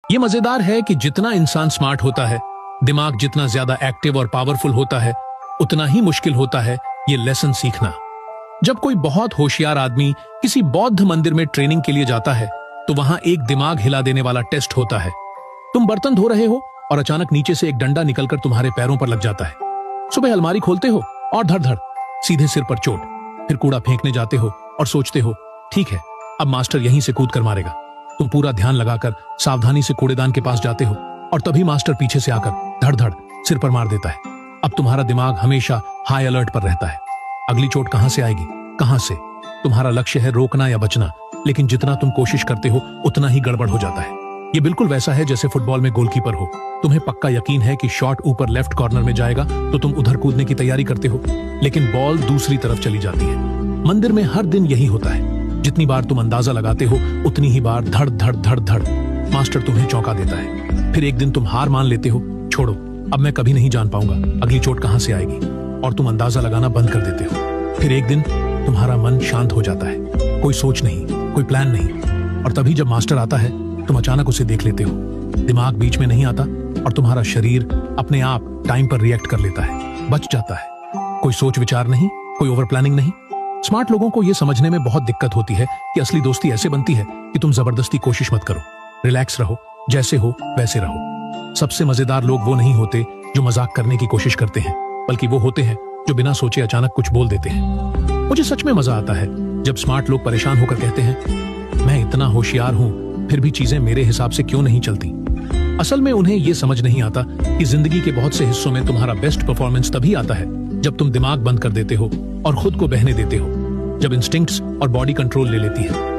ये मजेदार है कि जितना इंसान स्मार्ट होता है, दिमाग जितना ज्यादा एक्टिव और पावरफुल होता है, उतना ही मुश्किल होता है ये लेसन सीखना। जब कोई बहुत होशियार आदमी किसी बौद्ध मंदिर में ट्रेनिंग के लिए जाता है तो वहां एक दिमाग हिला देने वाला टेस्ट होता है। तुम बर्तन धो रहे हो और अचानक नीचे से एक डंडा निकलकर तुम्हारे पैरों पर लग जाता है। सुबह अलमारी खोलते हो और धड़ धड़ सीधे सिर पर चोट। फिर कूड़ा फेंकने जाते हो और सोचते हो ठीक है, अब मास्टर यहीं से कूद कर मारेगा। तुम पूरा ध्यान लगाकर सावधानी से कूड़ेदान के पास जाते हो और तभी मास्टर पीछे से आकर धड़ धड़ सिर पर मार देता है। अब तुम्हारा दिमाग हमेशा हाई अलर्ट पर रहता है। अगली चोट कहां से आएगी, कहां से? तुम्हारा लक्ष्य है रोकना या बचना, लेकिन जितना तुम कोशिश करते हो उतना ही गड़बड़ हो जाता है। ये बिल्कुल वैसा है जैसे फुटबॉल में गोलकीपर हो। तुम्हें पक्का यकीन है कि शॉट ऊपर लेफ्ट कॉर्नर में जाएगा तो तुम उधर कूदने की तैयारी करते हो, लेकिन बॉल दूसरी तरफ चली जाती है। मंदिर में हर दिन यही होता है। जितनी बार तुम अंदाजा लगाते हो उतनी ही बार धड़ धड़ धड़ धड़ मास्टर तुम्हें चौंका देता है। फिर एक दिन तुम हार मान लेते हो, छोड़ो अब मैं कभी नहीं जान पाऊंगा अगली चोट कहां से आएगी, और तुम अंदाजा लगाना बंद कर देते हो। फिर एक दिन तुम्हारा मन शांत हो जाता है, कोई सोच नहीं, कोई प्लान नहीं, और तभी जब मास्टर आता है तुम अचानक उसे देख लेते हो। दिमाग बीच में नहीं आता और तुम्हारा शरीर अपने आप टाइम पर रिएक्ट कर लेता है, बच जाता है। कोई सोच विचार नहीं, कोई ओवर प्लानिंग नहीं। स्मार्ट लोगों को यह समझने में बहुत दिक्कत होती है कि असली दोस्ती ऐसे बनती है कि तुम जबरदस्ती कोशिश मत करो, रिलैक्स रहो, जैसे हो वैसे रहो। सबसे मजेदार लोग वो नहीं होते जो मजाक करने की कोशिश करते हैं, बल्कि वो होते हैं जो बिना सोचे अचानक कुछ बोल देते हैं। मुझे सच में मजा आता है जब स्मार्ट लोग परेशान होकर कहते हैं मैं इतना होशियार हूं फिर भी चीजें मेरे हिसाब से क्यों नहीं चलती। असल में उन्हें यह समझ नहीं आता कि जिंदगी के बहुत से हिस्सों में तुम्हारा बेस्ट परफॉर्मेंस तभी आता है जब तुम दिमाग बंद कर देते हो और खुद को बहने देते हो, जब इंस्टिंक्ट्स और बॉडी कंट्रोल ले लेती है।